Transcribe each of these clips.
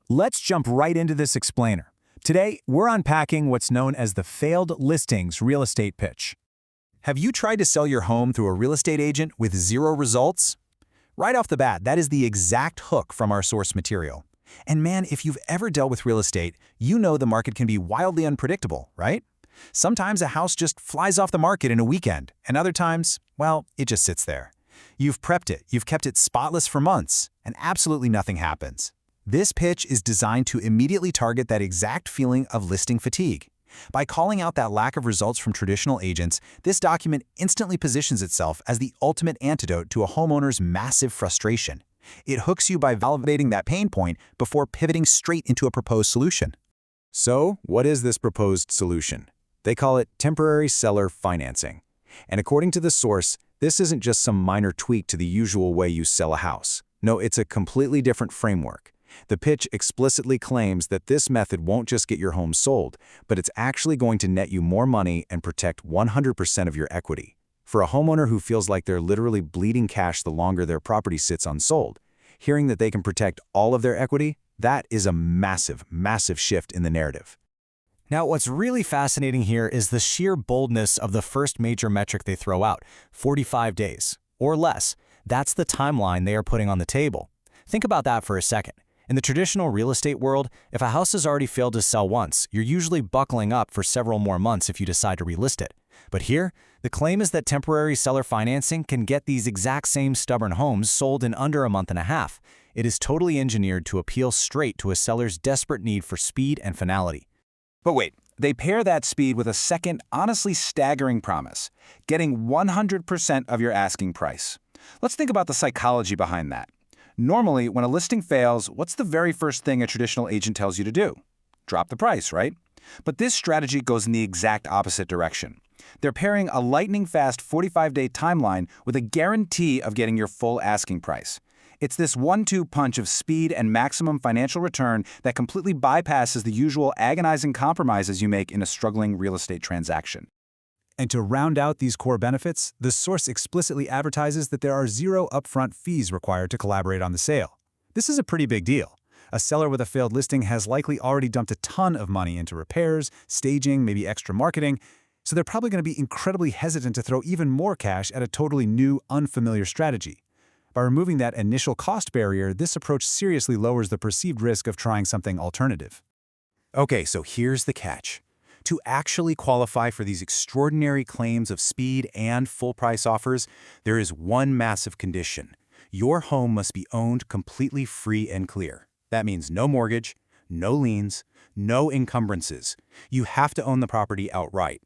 Let's jump right into this explainer. Today, we're unpacking what's known as the failed listings real estate pitch. Have you tried to sell your home through a real estate agent with zero results? Right off the bat, that is the exact hook from our source material. And man, if you've ever dealt with real estate, you know the market can be wildly unpredictable, right? Sometimes a house just flies off the market in a weekend, and other times, well, it just sits there. You've prepped it, you've kept it spotless for months, and absolutely nothing happens. This pitch is designed to immediately target that exact feeling of listing fatigue. By calling out that lack of results from traditional agents, this document instantly positions itself as the ultimate antidote to a homeowner's massive frustration. It hooks you by validating that pain point before pivoting straight into a proposed solution. So, what is this proposed solution? They call it temporary seller financing. And according to the source, this isn't just some minor tweak to the usual way you sell a house. No, it's a completely different framework. The pitch explicitly claims that this method won't just get your home sold, but it's actually going to net you more money and protect 100% of your equity. For a homeowner who feels like they're literally bleeding cash the longer their property sits unsold, hearing that they can protect all of their equity, that is a massive, massive shift in the narrative. Now, what's really fascinating here is the sheer boldness of the first major metric they throw out, 45 days, or less. That's the timeline they are putting on the table. Think about that for a second. In the traditional real estate world, if a house has already failed to sell once, you're usually buckling up for several more months if you decide to relist it. But here, the claim is that temporary seller financing can get these exact same stubborn homes sold in under a month and a half. It is totally engineered to appeal straight to a seller's desperate need for speed and finality. But wait, they pair that speed with a second, honestly staggering promise: getting 100% of your asking price. Let's think about the psychology behind that. Normally, when a listing fails, what's the very first thing a traditional agent tells you to do? Drop the price, right? But this strategy goes in the exact opposite direction. They're pairing a lightning-fast 45-day timeline with a guarantee of getting your full asking price. It's this one-two punch of speed and maximum financial return that completely bypasses the usual agonizing compromises you make in a struggling real estate transaction. And to round out these core benefits, the source explicitly advertises that there are zero upfront fees required to collaborate on the sale. This is a pretty big deal. A seller with a failed listing has likely already dumped a ton of money into repairs, staging, maybe extra marketing, so they're probably going to be incredibly hesitant to throw even more cash at a totally new, unfamiliar strategy. By removing that initial cost barrier, this approach seriously lowers the perceived risk of trying something alternative. Okay, so here's the catch. To actually qualify for these extraordinary claims of speed and full-price offers, there is one massive condition. Your home must be owned completely free and clear. That means no mortgage, no liens, no encumbrances. You have to own the property outright.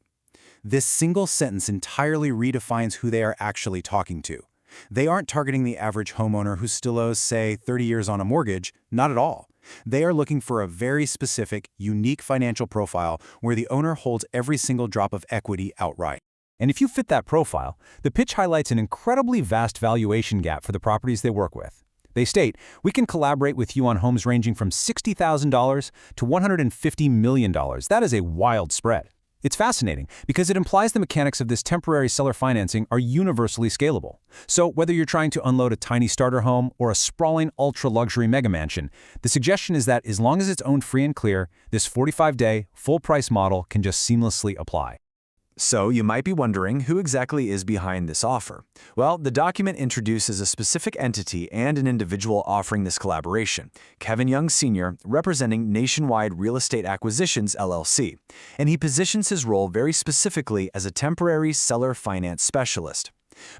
This single sentence entirely redefines who they are actually talking to. They aren't targeting the average homeowner who still owes, say, 30 years on a mortgage. Not at all. They are looking for a very specific, unique financial profile where the owner holds every single drop of equity outright. And if you fit that profile, the pitch highlights an incredibly vast valuation gap for the properties they work with. They state, "We can collaborate with you on homes ranging from $60,000 to $150 million. That is a wild spread." It's fascinating because it implies the mechanics of this temporary seller financing are universally scalable. So whether you're trying to unload a tiny starter home or a sprawling ultra-luxury mega mansion, the suggestion is that as long as it's owned free and clear, this 45-day, full-price model can just seamlessly apply. So you might be wondering who exactly is behind this offer. Well, the document introduces a specific entity and an individual offering this collaboration, Kevin Young Sr., representing Nationwide Real Estate Acquisitions, LLC, and he positions his role very specifically as a temporary seller finance specialist.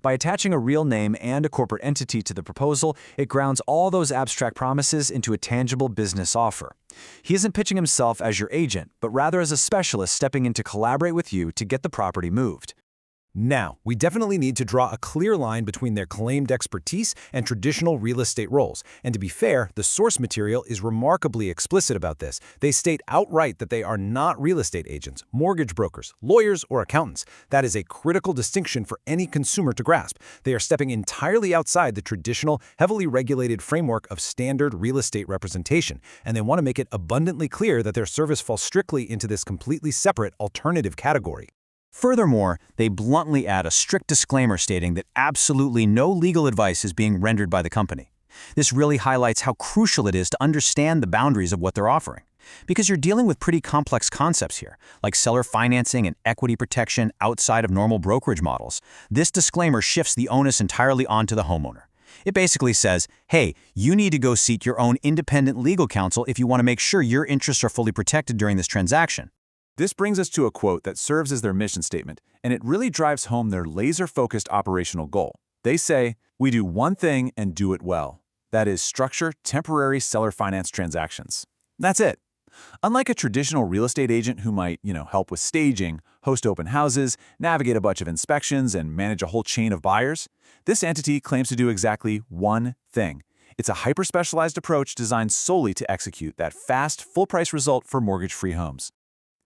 By attaching a real name and a corporate entity to the proposal, it grounds all those abstract promises into a tangible business offer. He isn't pitching himself as your agent, but rather as a specialist stepping in to collaborate with you to get the property moved. Now, we definitely need to draw a clear line between their claimed expertise and traditional real estate roles. And to be fair, the source material is remarkably explicit about this. They state outright that they are not real estate agents, mortgage brokers, lawyers, or accountants. That is a critical distinction for any consumer to grasp. They are stepping entirely outside the traditional, heavily regulated framework of standard real estate representation, and they want to make it abundantly clear that their service falls strictly into this completely separate alternative category. Furthermore, they bluntly add a strict disclaimer stating that absolutely no legal advice is being rendered by the company. This really highlights how crucial it is to understand the boundaries of what they're offering. Because you're dealing with pretty complex concepts here, like seller financing and equity protection outside of normal brokerage models. This disclaimer shifts the onus entirely onto the homeowner. It basically says, hey, you need to go seek your own independent legal counsel if you want to make sure your interests are fully protected during this transaction. This brings us to a quote that serves as their mission statement, and it really drives home their laser-focused operational goal. They say, "We do one thing and do it well. That is, structure temporary seller finance transactions." That's it. Unlike a traditional real estate agent who might, help with staging, host open houses, navigate a bunch of inspections, and manage a whole chain of buyers, this entity claims to do exactly one thing. It's a hyper-specialized approach designed solely to execute that fast, full-price result for mortgage-free homes.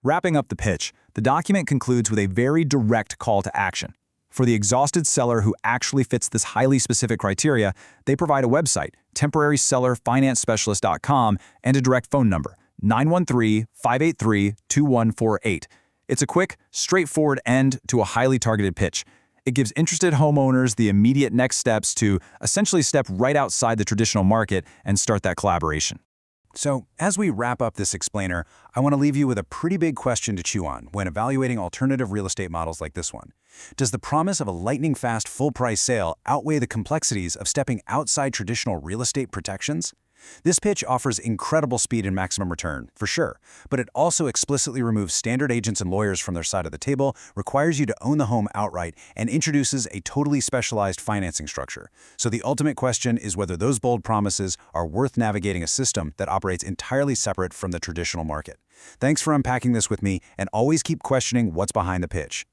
Wrapping up the pitch, the document concludes with a very direct call to action. For the exhausted seller who actually fits this highly specific criteria, they provide a website, temporarysellerfinancespecialist.com, and a direct phone number, 913-583-2148. It's a quick, straightforward end to a highly targeted pitch. It gives interested homeowners the immediate next steps to essentially step right outside the traditional market and start that collaboration. So, as we wrap up this explainer, I want to leave you with a pretty big question to chew on when evaluating alternative real estate models like this one. Does the promise of a lightning-fast, full-price sale outweigh the complexities of stepping outside traditional real estate protections? This pitch offers incredible speed and maximum return, for sure, but it also explicitly removes standard agents and lawyers from their side of the table, requires you to own the home outright, and introduces a totally specialized financing structure. So the ultimate question is whether those bold promises are worth navigating a system that operates entirely separate from the traditional market. Thanks for unpacking this with me, and always keep questioning what's behind the pitch.